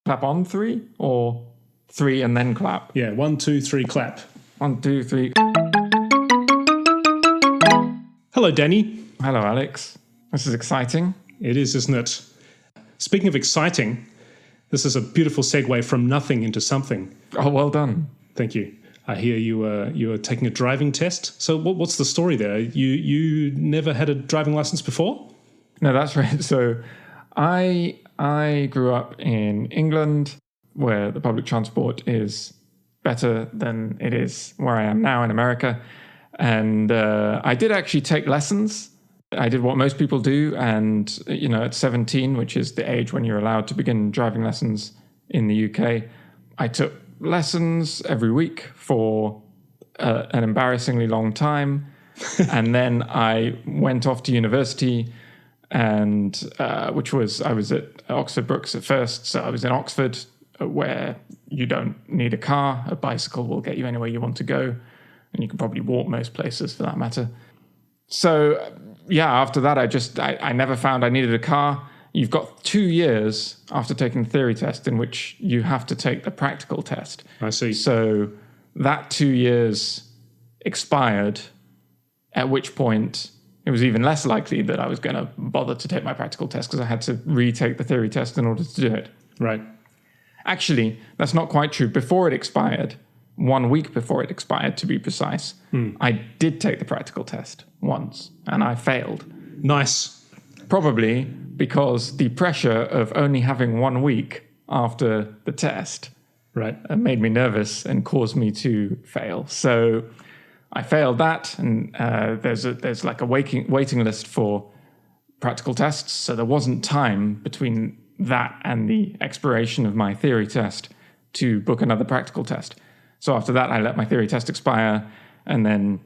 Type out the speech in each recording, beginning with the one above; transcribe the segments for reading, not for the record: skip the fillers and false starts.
clap on three or three and then clap? Yeah, 1, 2, 3, clap. 1, 2, 3. Hello, Danny. Hello, Alex. This is exciting. It is, isn't it? Speaking of exciting, this is a beautiful segue from nothing into something. Oh, well done. Thank you. I hear you were taking a driving test. So what's the story there? You never had a driving license before? No, that's right. So I grew up in England, where the public transport is better than it is where I am now in America. And I did actually take lessons. I did what most people do. And, at 17, which is the age when you're allowed to begin driving lessons in the UK, I took lessons every week for an embarrassingly long time. And then I went off to university, and I was at Oxford Brookes at first. So I was in Oxford, where you don't need a car. A bicycle will get you anywhere you want to go. And you can probably walk most places for that matter. So, after that, I never found I needed a car. You've got 2 years after taking the theory test in which you have to take the practical test. I see. So that 2 years expired, at which point it was even less likely that I was going to bother to take my practical test because I had to retake the theory test in order to do it. Right. Actually, that's not quite true. Before it expired, 1 week before it expired to be precise, I did take the practical test once and I failed. Nice. Probably because the pressure of only having 1 week after the test made me nervous and caused me to fail. So I failed that, and there's like a waiting list for practical tests. So there wasn't time between that and the expiration of my theory test to book another practical test. So after that, I let my theory test expire and then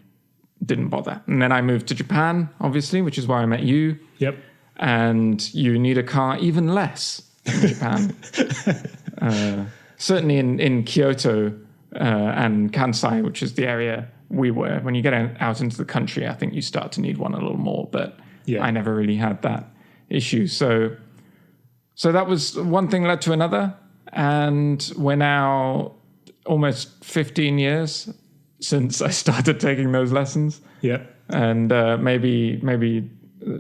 didn't bother. And then I moved to Japan, obviously, which is where I met you. Yep. And you need a car even less in Japan. Certainly in Kyoto and Kansai, which is the area we were. When you get out into the country, I think you start to need one a little more. But I never really had that issue. So that was one thing led to another. And we're now almost 15 years since I started taking those lessons. Yep. And maybe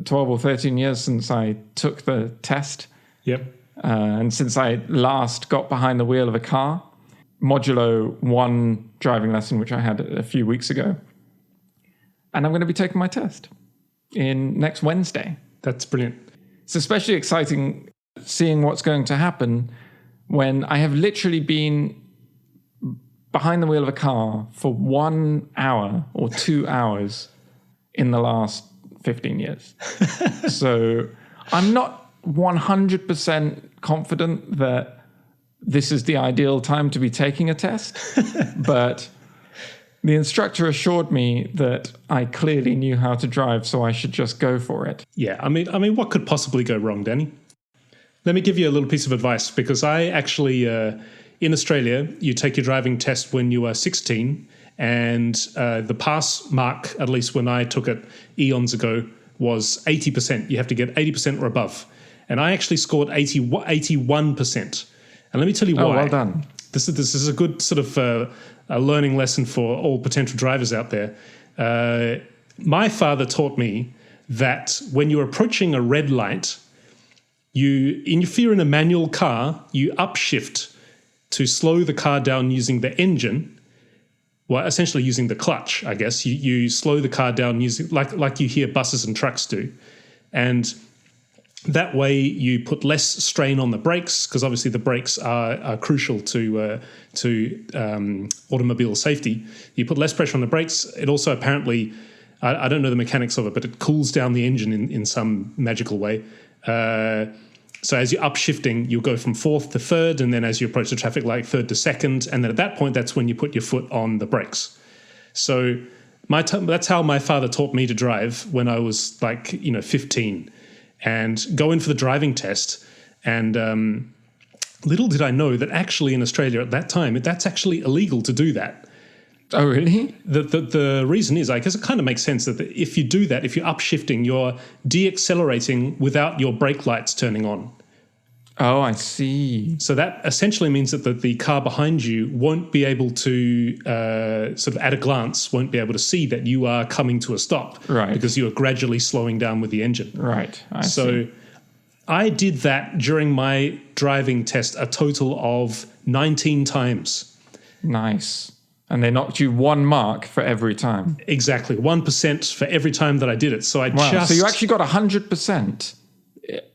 12 or 13 years since I took the test. Yep. And since I last got behind the wheel of a car, modulo 1 driving lesson, which I had a few weeks ago. And I'm going to be taking my test next Wednesday. That's brilliant. It's especially exciting seeing what's going to happen when I have literally been behind the wheel of a car for 1 hour or 2 hours in the last 15 years. So I'm not 100% confident that this is the ideal time to be taking a test, but the instructor assured me that I clearly knew how to drive, so I should just go for it. Yeah, I mean, what could possibly go wrong, Danny? Let me give you a little piece of advice, because I actually, in Australia, you take your driving test when you are 16, and the pass mark, at least when I took it eons ago, was 80%. You have to get 80% or above. And I actually scored 81%. And let me tell you why. Oh, well done. This is a good sort of a learning lesson for all potential drivers out there. My father taught me that when you're approaching a red light, if you're in a manual car, you upshift to slow the car down using the engine. Well, essentially using the clutch, I guess. You slow the car down using like you hear buses and trucks do. And that way you put less strain on the brakes, because obviously the brakes are crucial to automobile safety. You put less pressure on the brakes. It also apparently, I don't know the mechanics of it, but it cools down the engine in some magical way. So as you're upshifting, you'll go from fourth to third, and then as you approach the traffic light, third to second, and then at that point, that's when you put your foot on the brakes. So that's how my father taught me to drive when I was 15, and go in for the driving test. And little did I know that actually in Australia at that time, that's actually illegal to do that. Oh, really? The reason is, I guess it kind of makes sense that if you do that, if you're upshifting, you're de-accelerating without your brake lights turning on. Oh, I see. So that essentially means that the car behind you won't be able to, sort of at a glance, won't be able to see that you are coming to a stop. Right. Because you are gradually slowing down with the engine. Right. I So see. I did that during my driving test a total of 19 times. Nice. And they knocked you 1 mark for every time. Exactly. 1% for every time that I did it. So I Wow. just... So you actually got 100%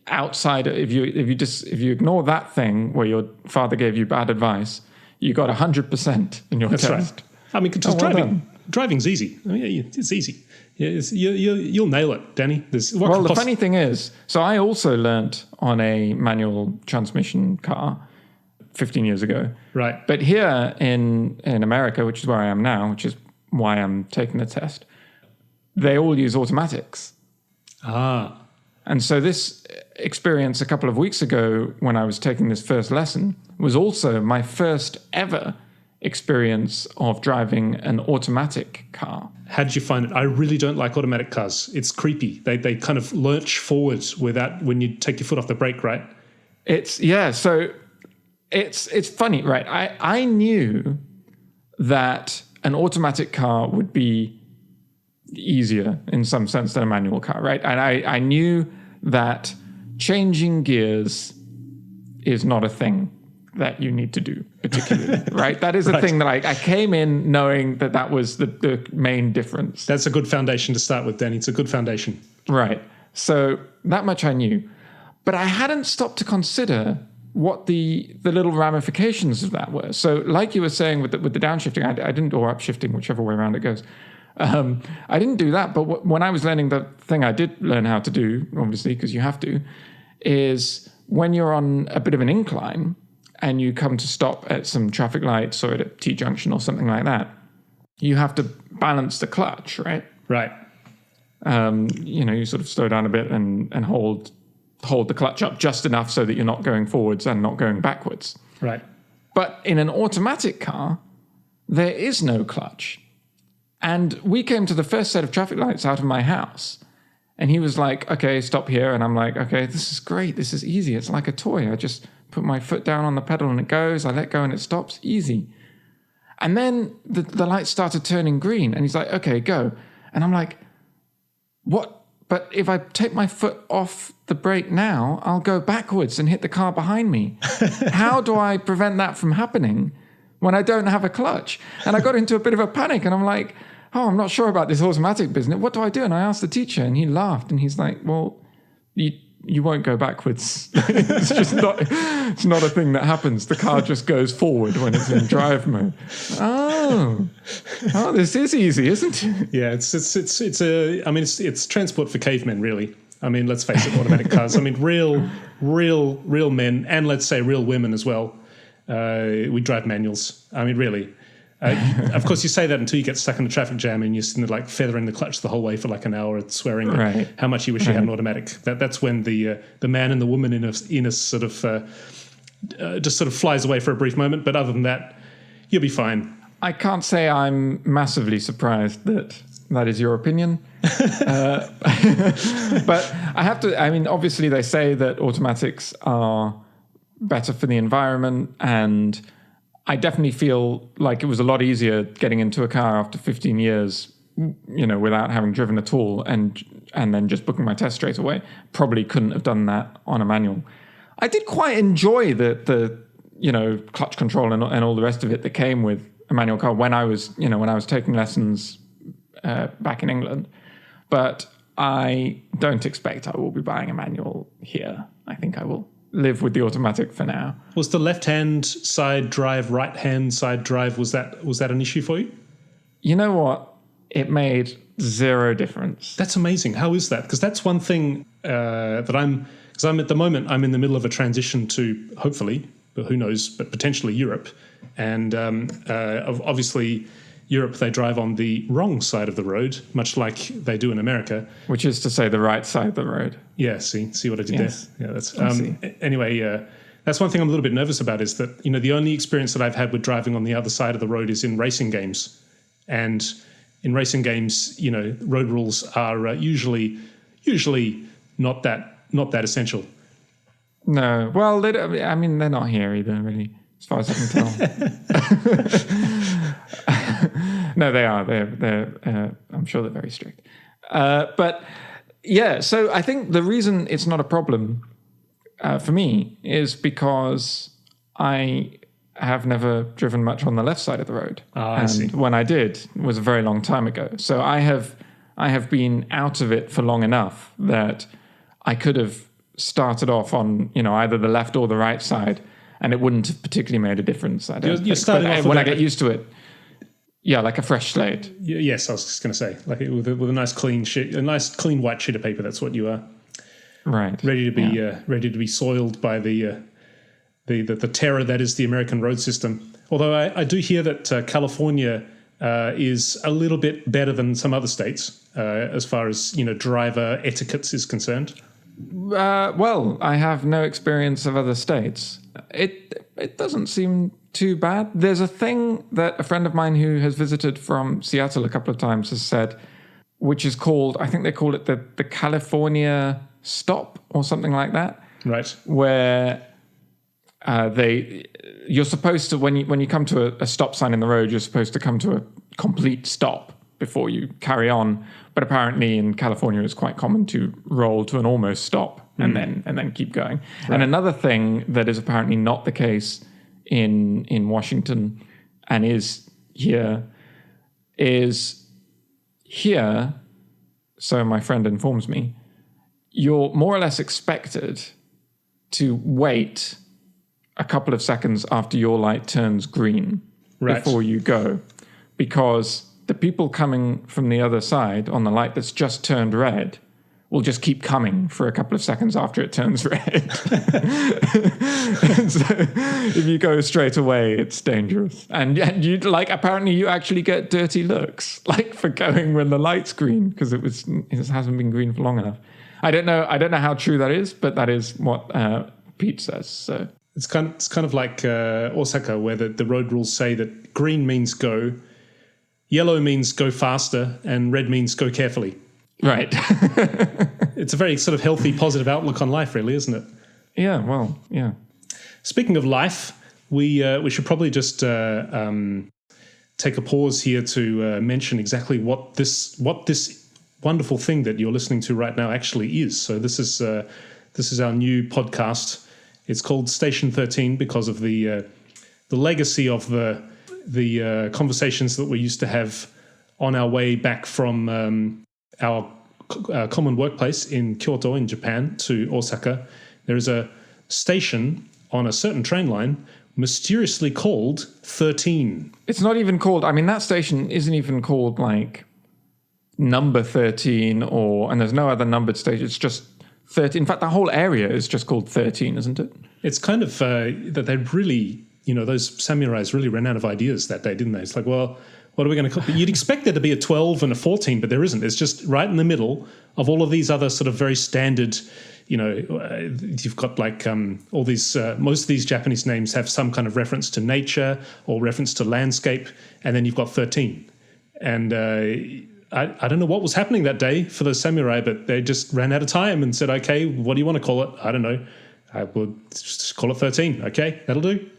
outside. If you ignore that thing where your father gave you bad advice, you got 100% in your That's test. right. I mean, because driving's easy. I mean, it's easy. You'll nail it, Danny. Well, the funny thing is, so I also learnt on a manual transmission car 15 years ago. Right. But here in America, which is where I am now, which is why I'm taking the test, they all use automatics. Ah. And so this experience a couple of weeks ago when I was taking this first lesson was also my first ever experience of driving an automatic car. How did you find it? I really don't like automatic cars. It's creepy. They kind of lurch forward when you take your foot off the brake, right? So it's funny, right? I knew that an automatic car would be easier in some sense than a manual car, right? And I knew that changing gears is not a thing that you need to do particularly, right? That is a thing that I came in knowing that was the main difference. That's a good foundation to start with, Danny. It's a good foundation. Right. So that much I knew. But I hadn't stopped to consider what the little ramifications of that were. So like you were saying with the downshifting, I didn't, or upshifting, whichever way around it goes. I didn't do that, but when I was learning, the thing I did learn how to do, obviously, because you have to, is when you're on a bit of an incline and you come to stop at some traffic lights or at a T-junction or something like that, you have to balance the clutch, right? Right. You sort of slow down a bit and hold the clutch up just enough so that you're not going forwards and not going backwards. Right. But in an automatic car, there is no clutch. And we came to the first set of traffic lights out of my house. And he was like, okay, stop here. And I'm like, okay, this is great. This is easy. It's like a toy. I just put my foot down on the pedal and it goes. I let go and it stops. Easy. And then the lights started turning green. And he's like, okay, go. And I'm like, what? But if I take my foot off the brake now, I'll go backwards and hit the car behind me. How do I prevent that from happening when I don't have a clutch? And I got into a bit of a panic and I'm like, oh, I'm not sure about this automatic business. What do I do? And I asked the teacher and he laughed and he's like, well, you won't go backwards. It's just not a thing that happens. The car just goes forward when it's in drive mode. Oh, this is easy, isn't it? Yeah, it's transport for cavemen, really. I mean, let's face it, automatic cars. I mean, real men, and let's say real women as well. We drive manuals. I mean, really. Of course, you say that until you get stuck in a traffic jam and you're sitting there like feathering the clutch the whole way for like an hour, swearing at how much you wish you had an automatic. That's when the man and the woman in us sort of just sort of flies away for a brief moment. But other than that, you'll be fine. I can't say I'm massively surprised that is your opinion. But I have to, I mean, obviously they say that automatics are better for the environment, and I definitely feel like it was a lot easier getting into a car after 15 years, without having driven at all, and then just booking my test straight away. Probably couldn't have done that on a manual. I did quite enjoy the clutch control and all the rest of it that came with a manual car when I was taking lessons back in England. But I don't expect I will be buying a manual here. I think I will live with the automatic for now. Was the left-hand side drive, right-hand side drive, was that an issue for you? You know what? It made zero difference. That's amazing. How is that? Because that's one thing because I'm at the moment, I'm in the middle of a transition to, hopefully, but who knows, but potentially Europe. And obviously Europe, they drive on the wrong side of the road, much like they do in America. Which is to say the right side of the road. Yeah, see what I did yes. there? Yeah, that's anyway, that's one thing I'm a little bit nervous about, is that, the only experience that I've had with driving on the other side of the road is in racing games. And in racing games, road rules are usually not that essential. No. Well, I mean, they're not here either, really, as far as I can tell. No, they are. They're. I'm sure they're very strict. But yeah, so I think the reason it's not a problem for me is because I have never driven much on the left side of the road. I see. When I did, it was a very long time ago. So I have been out of it for long enough that I could have started off on, either the left or the right side, and it wouldn't have particularly made a difference. I don't You're starting off when I get used to it. Yeah, like a fresh slate. Yes, I was just going to say, like with a nice clean sheet, a nice clean white sheet of paper. That's what you are. Right. Ready to be soiled by the terror that is the American road system. Although I do hear that California is a little bit better than some other states as far as driver etiquette is concerned. Well, I have no experience of other states. It doesn't seem too bad. There's a thing that a friend of mine who has visited from Seattle a couple of times has said, which is called, I think they call it the California stop or something like that. Right. Where you're supposed to, when you come to a stop sign in the road, you're supposed to come to a complete stop before you carry on. But apparently in California, it's quite common to roll to an almost stop and then keep going. Right. And another thing that is apparently not the case in Washington and is here, so my friend informs me, you're more or less expected to wait a couple of seconds after your light turns green before you go, because the people coming from the other side on the light that's just turned red will just keep coming for a couple of seconds after it turns red. So if you go straight away, it's dangerous. And you apparently you actually get dirty looks, for going when the light's green, because it hasn't been green for long enough. I don't know how true that is, but that is what Pete says. So it's kind of like Osaka, where the road rules say that green means go, yellow means go faster, and red means go carefully. Right. It's a very sort of healthy, positive outlook on life, really, isn't it? Yeah, well, yeah. Speaking of life, we should probably just take a pause here to mention exactly what this wonderful thing that you're listening to right now actually is. So this is our new podcast. It's called Station 13 because of the legacy of the conversations that we used to have on our way back from our common workplace in Kyoto in Japan to Osaka. There is a station on a certain train line mysteriously called 13. It's not even called, that station isn't even called number 13 and there's no other numbered station. It's just 13. In fact, the whole area is just called 13, isn't it? It's kind of that they really, those samurais really ran out of ideas that day, didn't they? It's like, well, what are we going to call it? You'd expect there to be a 12 and a 14, but there isn't. It's just right in the middle of all of these other sort of very standard, you've got all these, most of these Japanese names have some kind of reference to nature or reference to landscape, and then you've got 13. And I don't know what was happening that day for the samurai, but they just ran out of time and said, okay, what do you want to call it? I don't know. We'll just call it 13. Okay, that'll do.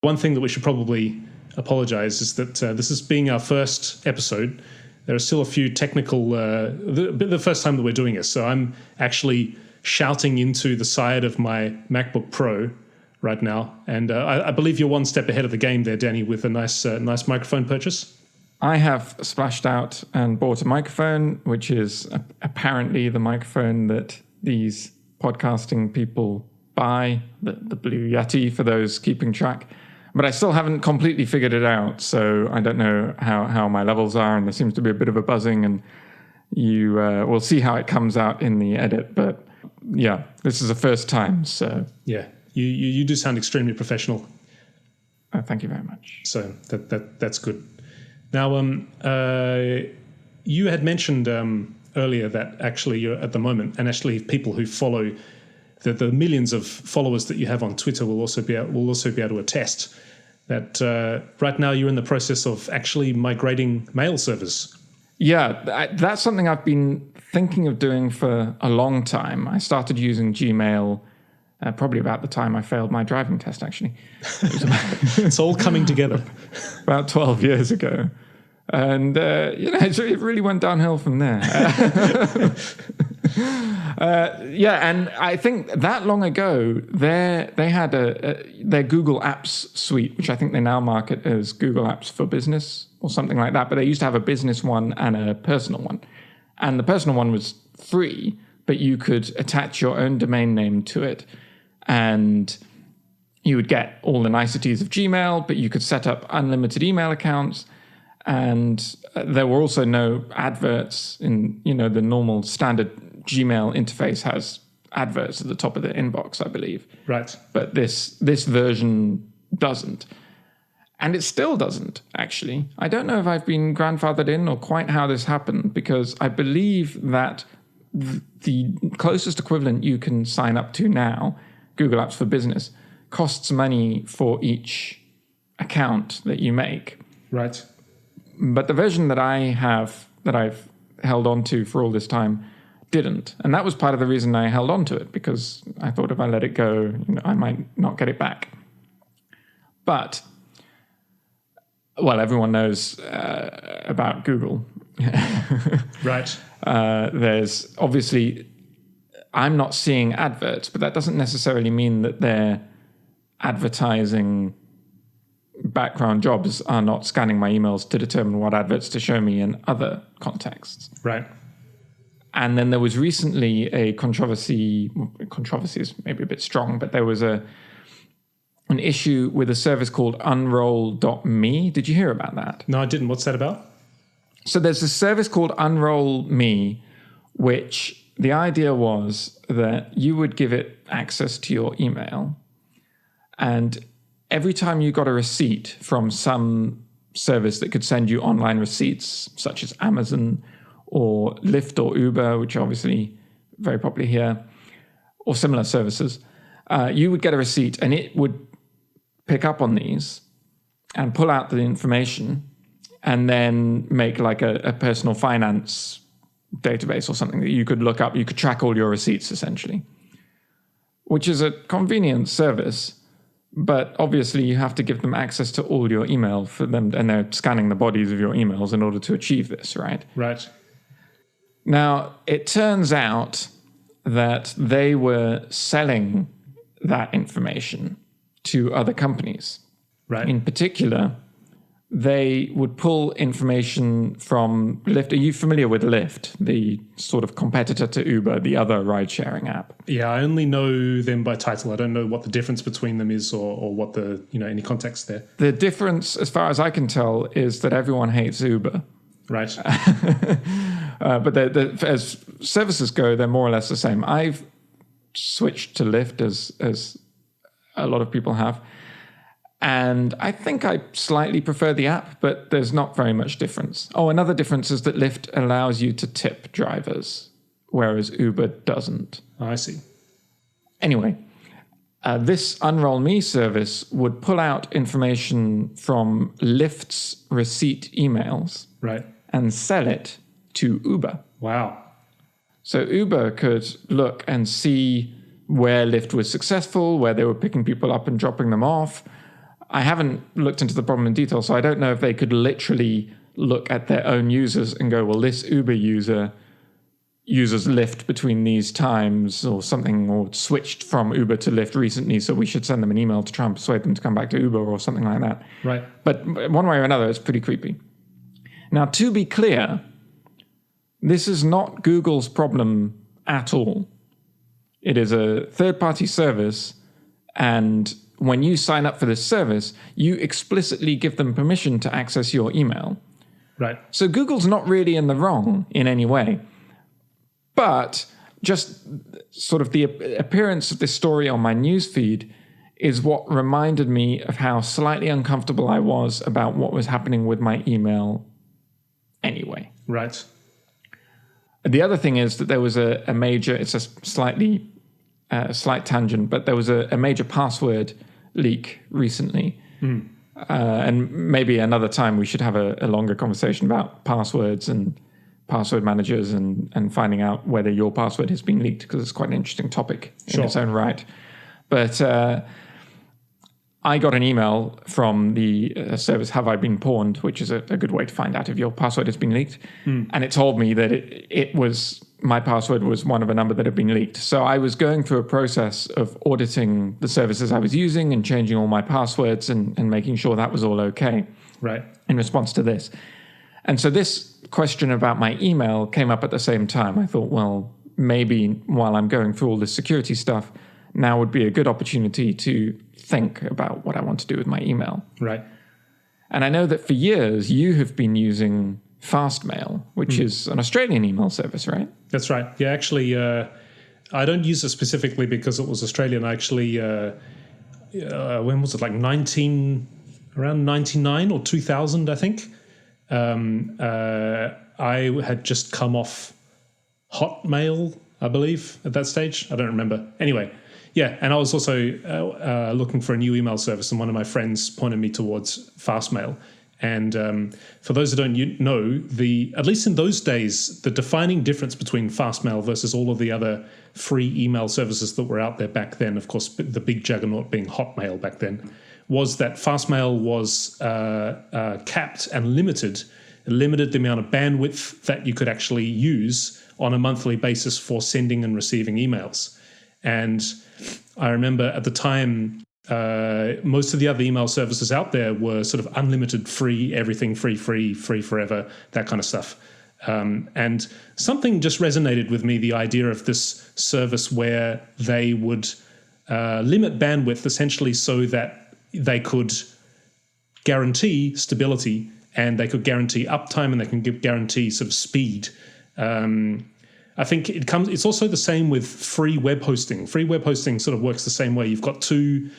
One thing that we should probably apologize is that this is being our first episode. There are still a few technical, the first time that we're doing this. So I'm actually shouting into the side of my MacBook Pro right now. And I believe you're one step ahead of the game there, Danny, with a nice microphone purchase. I have splashed out and bought a microphone, which is apparently the microphone that these podcasting people buy, the Blue Yeti, for those keeping track. But I still haven't completely figured it out, so I don't know how my levels are, and there seems to be a bit of a buzzing, and you will see how it comes out in the edit. But yeah, this is the first time, so... Yeah, you do sound extremely professional. Thank you very much. So that's good. Now, you had mentioned earlier that actually you're at the moment, and actually people who follow the millions of followers that you have on Twitter will also be able to attest that right now you're in the process of actually migrating mail servers. Yeah, that's something I've been thinking of doing for a long time. I started using Gmail probably about the time I failed my driving test, actually. It's all coming together. About 12 years ago. And, it really went downhill from there. And I think that long ago, they had their Google Apps suite, which I think they now market as Google Apps for Business or something like that. But they used to have a business one and a personal one. And the personal one was free, but you could attach your own domain name to it. And you would get all the niceties of Gmail, but you could set up unlimited email accounts. And there were also no adverts in, the normal standard Gmail interface has adverts at the top of the inbox, I believe. Right. But this version doesn't. And it still doesn't, actually. I don't know if I've been grandfathered in or quite how this happened, because I believe that the closest equivalent you can sign up to now, Google Apps for Business, costs money for each account that you make. Right. But the version that I've held on to for all this time didn't. And that was part of the reason I held on to it, because I thought if I let it go, I might not get it back. But, well, everyone knows about Google. Right. There's obviously, I'm not seeing adverts, but that doesn't necessarily mean that they're advertising. Background jobs are not scanning my emails to determine what adverts to show me in other contexts. Right. And then there was recently a controversy is maybe a bit strong, but there was an issue with a service called Unroll.me. Did you hear about that? No, I didn't. What's that about? So there's a service called Unroll.me, which the idea was that you would give it access to your email, and every time you got a receipt from some service that could send you online receipts, such as Amazon or Lyft or Uber, which are obviously very popular here, or similar services, you would get a receipt and it would pick up on these and pull out the information and then make like a personal finance database or something that you could look up. You could track all your receipts, essentially, which is a convenient service. But obviously, you have to give them access to all your email for them, and they're scanning the bodies of your emails in order to achieve this, right? Right. Now, it turns out that they were selling that information to other companies. Right. In particular, they would pull information from Lyft. Are you familiar with Lyft, the sort of competitor to Uber, the other ride-sharing app? Yeah, I only know them by title. I don't know what the difference between them is or what the, any context there. The difference, as far as I can tell, is that everyone hates Uber. Right. But as services go, they're more or less the same. I've switched to Lyft, as a lot of people have. And I think I slightly prefer the app, but there's not very much difference. Oh, another difference is that Lyft allows you to tip drivers, whereas Uber doesn't. Oh, I see. Anyway, this Unroll.me service would pull out information from Lyft's receipt emails, right, and sell it to Uber. Wow. So Uber could look and see where Lyft was successful, where they were picking people up and dropping them off. I haven't looked into the problem in detail, so I don't know if they could literally look at their own users and go, well, this Uber user uses Lyft between these times or something, or switched from Uber to Lyft recently, so we should send them an email to try and persuade them to come back to Uber or something like that. Right. But one way or another, it's pretty creepy. Now, to be clear, this is not Google's problem at all. It is a third-party service, and when you sign up for this service, you explicitly give them permission to access your email. Right. So Google's not really in the wrong in any way. But just sort of the appearance of this story on my newsfeed is what reminded me of how slightly uncomfortable I was about what was happening with my email anyway. Right. The other thing is that there was a major, it's a slight tangent, but there was a major password leak recently. And maybe another time we should have a longer conversation about passwords and password managers and finding out whether your password has been leaked, because it's quite an interesting topic in its own right. But I got an email from the service Have I Been Pawned, which is a good way to find out if your password has been leaked. And it told me that my password was one of a number that had been leaked. So I was going through a process of auditing the services I was using and changing all my passwords and making sure that was all okay. Right. In response to this. And so this question about my email came up at the same time. I thought, well, maybe while I'm going through all this security stuff, now would be a good opportunity to think about what I want to do with my email. Right. And I know that for years you have been using Fastmail, which is an Australian email service, right? That's right. Yeah, actually, I don't use it specifically because it was Australian. I actually, when was it? Like around 99 or 2000, I think. I had just come off Hotmail, I believe, at that stage. I don't remember. Anyway, yeah, and I was also looking for a new email service, and one of my friends pointed me towards Fastmail. And for those who don't know, at least in those days, the defining difference between Fastmail versus all of the other free email services that were out there back then, of course, the big juggernaut being Hotmail back then, was that Fastmail was capped and limited. It limited the amount of bandwidth that you could actually use on a monthly basis for sending and receiving emails. And I remember at the time, most of the other email services out there were sort of unlimited, free, everything free forever, that kind of stuff. And something just resonated with me, the idea of this service where they would limit bandwidth essentially so that they could guarantee stability and they could guarantee uptime and they can guarantee sort of speed. I think it's also the same with free web hosting. Free web hosting sort of works the same way. You've got two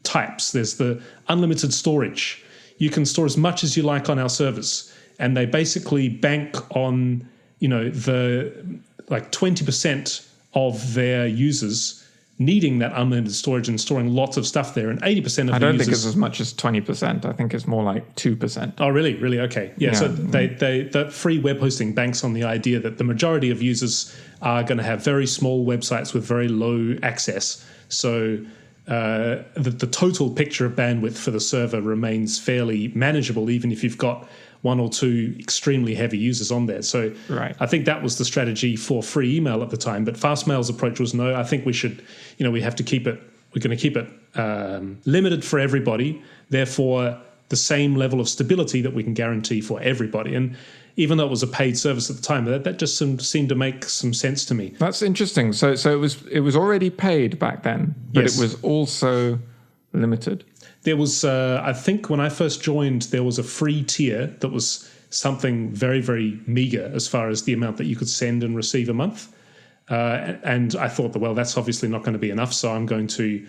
types. There's the unlimited storage. You can store as much as you like on our servers, and they basically bank on, the 20% of their users needing that unlimited storage and storing lots of stuff there, and 80% of the users... I don't think it's as much as 20%. I think it's more like 2%. Oh, really? Really? Okay. Yeah, so that free web hosting banks on the idea that the majority of users are going to have very small websites with very low access. So the total picture of bandwidth for the server remains fairly manageable, even if you've got one or two extremely heavy users on there. So right. I think that was the strategy for free email at the time. But Fastmail's approach was, no, I think we should, we have to keep it, we're going to keep it limited for everybody, therefore the same level of stability that we can guarantee for everybody. And even though it was a paid service at the time, that just seemed to make some sense to me. That's interesting. So it was already paid back then, but yes. It was also limited. There was, I think when I first joined, there was a free tier that was something very, very meager as far as the amount that you could send and receive a month. And I thought, well, that's obviously not going to be enough, so I'm going to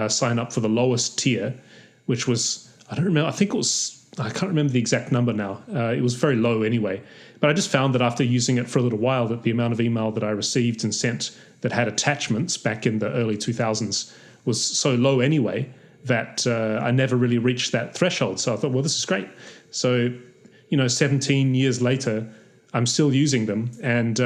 sign up for the lowest tier, which was, I don't remember, I can't remember the exact number now. It was very low anyway. But I just found that after using it for a little while, that the amount of email that I received and sent that had attachments back in the early 2000s was so low anyway, that I never really reached that threshold. So I thought, well, this is great. So, 17 years later, I'm still using them. And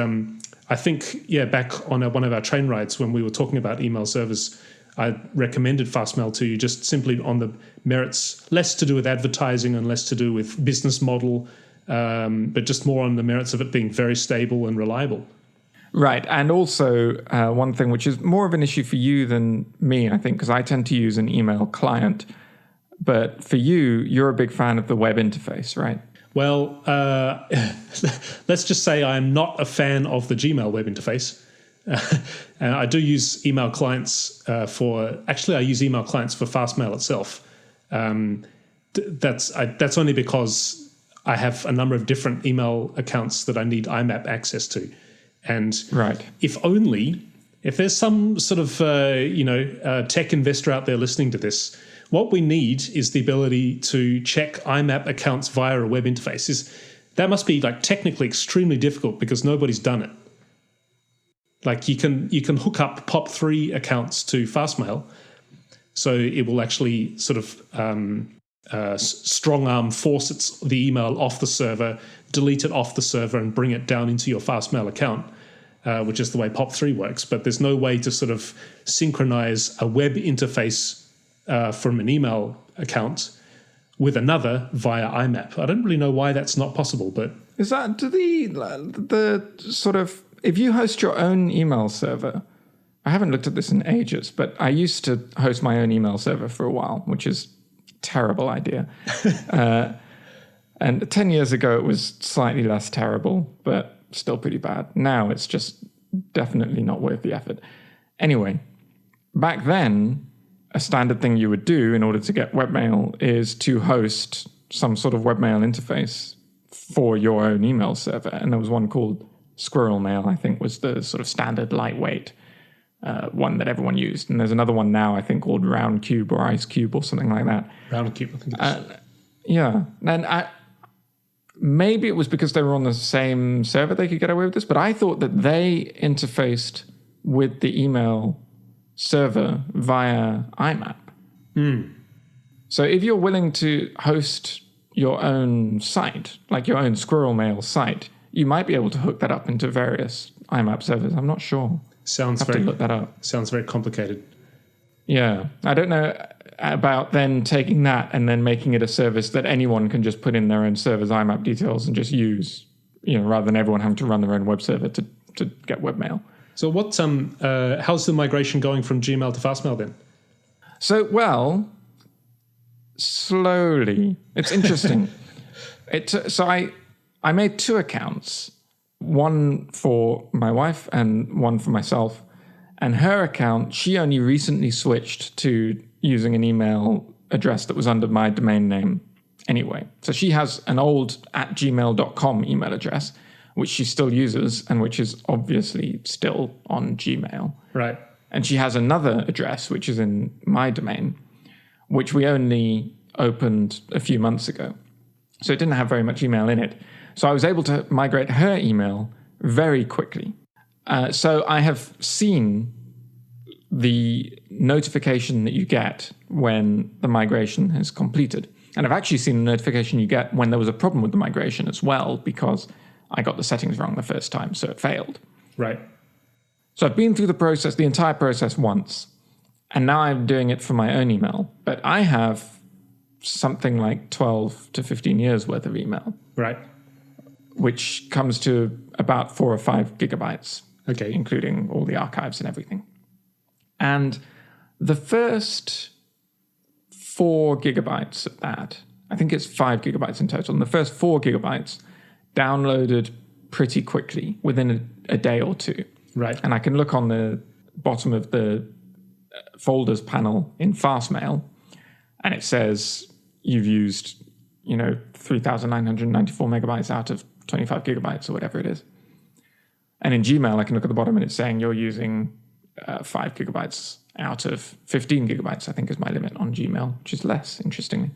I think, back on one of our train rides when we were talking about email service, I recommended Fastmail to you just simply on the merits, less to do with advertising and less to do with business model, but just more on the merits of it being very stable and reliable. Right. And also one thing which is more of an issue for you than me, I think, because I tend to use an email client. But for you, you're a big fan of the web interface, right? Well, let's just say I'm not a fan of the Gmail web interface. And I do use email clients I use email clients for Fastmail itself. That's only because I have a number of different email accounts that I need IMAP access to. And right. if there's some sort of tech investor out there listening to this, what we need is the ability to check IMAP accounts via a web interface. That must be technically extremely difficult because nobody's done it. You can hook up POP3 accounts to Fastmail, so it will actually sort of strong arm force the email off the server, delete it off the server, and bring it down into your Fastmail account. which is the way POP3 works. But there's no way to sort of synchronize a web interface from an email account with another via IMAP. I don't really know why that's not possible, but Is that the sort of, if you host your own email server? I haven't looked at this in ages, but I used to host my own email server for a while, which is a terrible idea. And 10 years ago, it was slightly less terrible, but still pretty bad. Now it's just definitely not worth the effort. Anyway, back then, a standard thing you would do in order to get webmail is to host some sort of webmail interface for your own email server. And there was one called Squirrel Mail, I think, was the sort of standard lightweight one that everyone used. And there's another one now, I think, called Roundcube or IceCube or something like that. Roundcube, I think it is. Yeah. And maybe it was because they were on the same server they could get away with this, but I thought that they interfaced with the email server via IMAP. So if you're willing to host your own site, like your own Squirrel Mail site, you might be able to hook that up into various IMAP servers. I'm not sure. Sounds Have very to look that up. Sounds very complicated. Yeah, I don't know about then taking that and then making it a service that anyone can just put in their own server's IMAP details and just use, rather than everyone having to run their own web server to get webmail. So what? How's the migration going from Gmail to Fastmail then? So, well, slowly. It's interesting. I made 2 accounts, one for my wife and one for myself. And her account, she only recently switched to using an email address that was under my domain name anyway. So she has an old @gmail.com email address, which she still uses and which is obviously still on Gmail. Right. And she has another address, which is in my domain, which we only opened a few months ago. So it didn't have very much email in it. So I was able to migrate her email very quickly. So I have seen the notification that you get when the migration has completed. And I've actually seen the notification you get when there was a problem with the migration as well, because I got the settings wrong the first time, so it failed. Right. So I've been through the entire process once, and now I'm doing it for my own email. But I have something like 12 to 15 years worth of email. Right. Which comes to about 4 or 5 gigabytes. Okay. Including all the archives and everything. And the first 4 gigabytes of that, I think it's 5 gigabytes in total, and the first 4 gigabytes downloaded pretty quickly within a day or two. Right. And I can look on the bottom of the folders panel in Fastmail, and it says you've used, 3,994 megabytes out of 25 gigabytes or whatever it is. And in Gmail, I can look at the bottom and it's saying you're using 5 gigabytes out of 15 gigabytes, I think is my limit on Gmail, which is less, interestingly.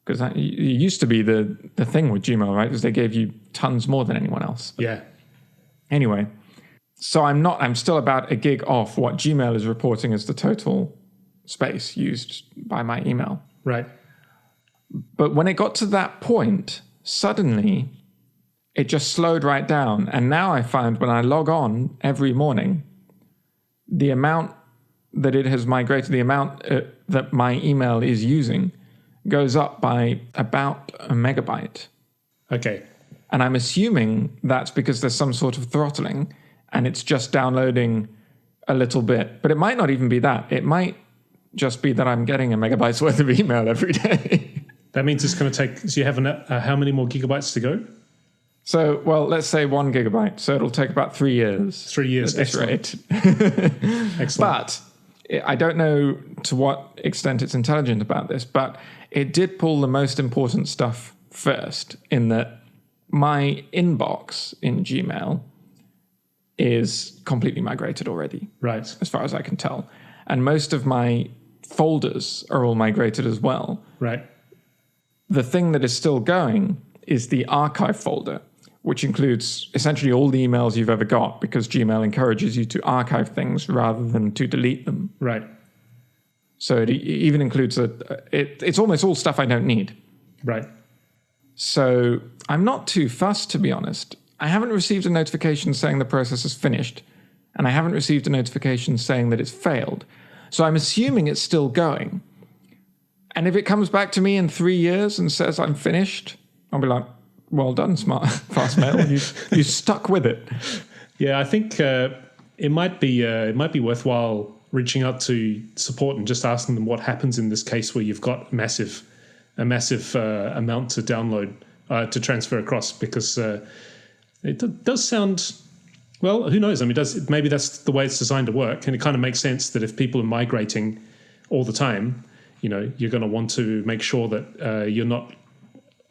Because it used to be the thing with Gmail, right? Because they gave you tons more than anyone else. But yeah. Anyway, so I'm still about a gig off what Gmail is reporting as the total space used by my email. Right. But when it got to that point, suddenly it just slowed right down. And now I find when I log on every morning, the amount that it has migrated, the amount that my email is using goes up by about a megabyte. Okay. And I'm assuming that's because there's some sort of throttling and it's just downloading a little bit. But it might not even be that. It might just be that I'm getting a megabyte's worth of email every day. That means it's going to take, so you have how many more gigabytes to go? So, well, let's say 1 gigabyte. So it'll take about 3 years. 3 years. At this rate. Excellent. But I don't know to what extent it's intelligent about this, but it did pull the most important stuff first, in that my inbox in Gmail is completely migrated already. Right. As far as I can tell. And most of my folders are all migrated as well. Right. The thing that is still going is the archive folder, which includes essentially all the emails you've ever got, because Gmail encourages you to archive things rather than to delete them. Right. So it even includes it's almost all stuff I don't need. Right. So I'm not too fussed, to be honest. I haven't received a notification saying the process is finished, and I haven't received a notification saying that it's failed. So I'm assuming it's still going. And if it comes back to me in 3 years and says I'm finished, I'll be like, well done, Fastmail. You stuck with it. Yeah, I think it might be worthwhile reaching out to support and just asking them what happens in this case where you've got a massive amount to download to transfer across, because it does sound, well, who knows? I mean, maybe that's the way it's designed to work, and it kind of makes sense that if people are migrating all the time, you're going to want to make sure that you're not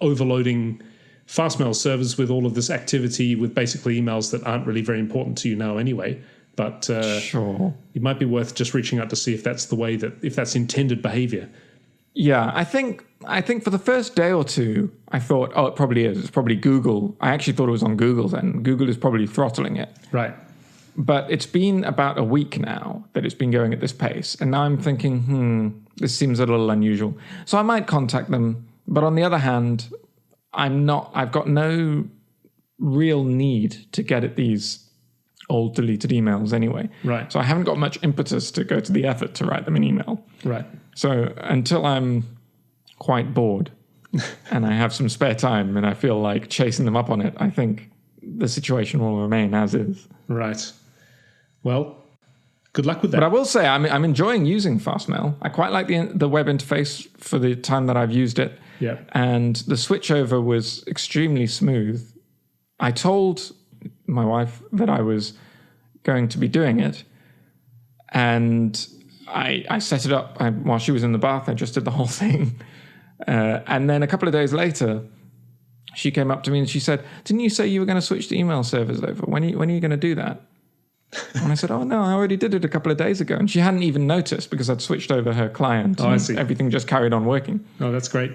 overloading Fastmail servers with all of this activity with basically emails that aren't really very important to you now anyway. But sure, it might be worth just reaching out to see if that's the way if that's intended behavior. Yeah, I think for the first day or two, I thought, oh, it probably is. It's probably Google. I actually thought it was on Google's end. Google is probably throttling it. Right. But it's been about a week now that it's been going at this pace. And now I'm thinking, this seems a little unusual. So I might contact them. But on the other hand, I've got no real need to get at these old deleted emails anyway. Right. So I haven't got much impetus to go to the effort to write them an email. Right. So until I'm quite bored and I have some spare time and I feel like chasing them up on it, I think the situation will remain as is. Right. Well, good luck with that. But I will say I'm enjoying using Fastmail. I quite like the web interface for the time that I've used it. Yeah. And the switchover was extremely smooth. I told my wife that I was going to be doing it, and I set it up while she was in the bath. I just did the whole thing. And then a couple of days later, she came up to me and she said, didn't you say you were going to switch the email servers over? When are you going to do that? And I said, oh, no, I already did it a couple of days ago. And she hadn't even noticed because I'd switched over her client. Oh, I see. Everything just carried on working. Oh, that's great.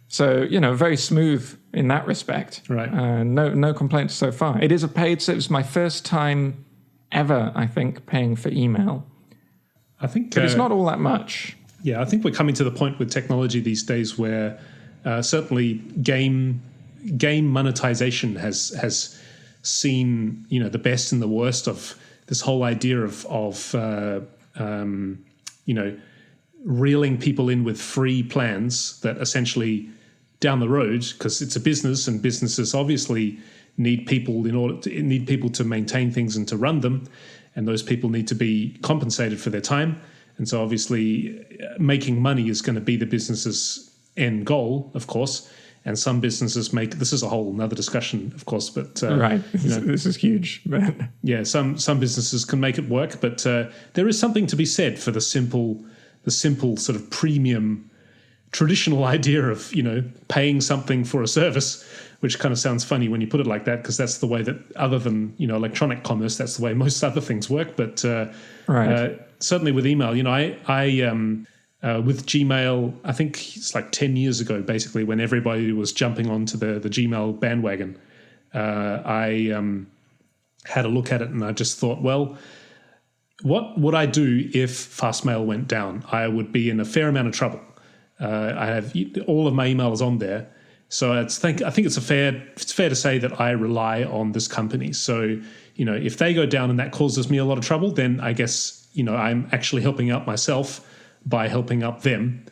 So, very smooth in that respect. Right. No complaints so far. It is a paid service. It's my first time ever, I think, paying for email. I think, but it's not all that much. Yeah, I think we're coming to the point with technology these days where certainly game monetization has seen the best and the worst of this whole idea of reeling people in with free plans that essentially down the road, because it's a business and businesses obviously need people to maintain things and to run them, and those people need to be compensated for their time. And so obviously making money is going to be the business's end goal, of course. And some businesses this is a whole another discussion, of course, but right. This is huge. Yeah, some businesses can make it work, but there is something to be said for the simple sort of premium traditional idea of paying something for a service, which kind of sounds funny when you put it like that, because that's the way that, other than electronic commerce, that's the way most other things work. But right. Certainly with email, I with Gmail, I think it's like 10 years ago, basically, when everybody was jumping onto the Gmail bandwagon, I had a look at it and I just thought, well, what would I do if Fastmail went down? I would be in a fair amount of trouble. I have all of my emails on there. So I think it's fair to say that I rely on this company. So, if they go down and that causes me a lot of trouble, then I guess, I'm actually helping out myself by helping out them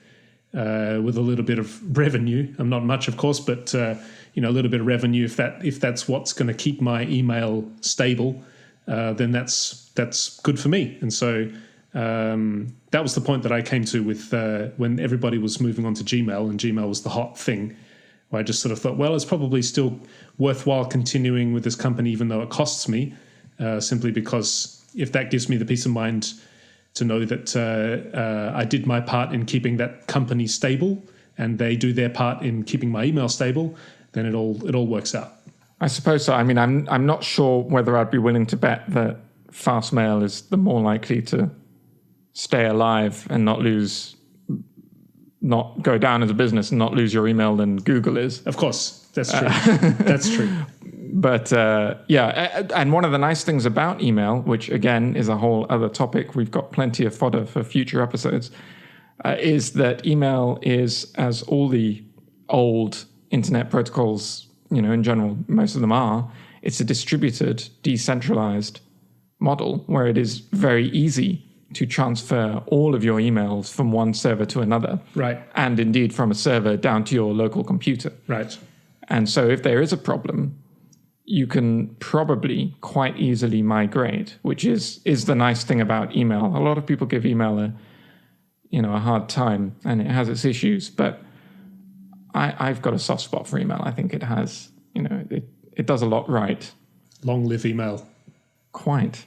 with a little bit of revenue. I'm not much, of course, but a little bit of revenue. If that's what's going to keep my email stable, then that's good for me. And so that was the point that I came to with when everybody was moving on to Gmail, and Gmail was the hot thing. Where I just sort of thought, well, it's probably still worthwhile continuing with this company, even though it costs me, simply because if that gives me the peace of mind to know that I did my part in keeping that company stable, and they do their part in keeping my email stable, then it all works out. I suppose so. I mean, I'm not sure whether I'd be willing to bet that Fastmail is the more likely to stay alive and not go down as a business and not lose your email than Google is. Of course, that's true. That's true. But and one of the nice things about email, which again is a whole other topic, we've got plenty of fodder for future episodes, is that email is, as all the old internet protocols, in general, most of them are, it's a distributed, decentralized model where it is very easy to transfer all of your emails from one server to another. Right. And indeed from a server down to your local computer. Right. And so if there is a problem, you can probably quite easily migrate, which is the nice thing about email. A lot of people give email a hard time, and it has its issues, but I've got a soft spot for email. I think it has, it does a lot right. Long live email. Quite.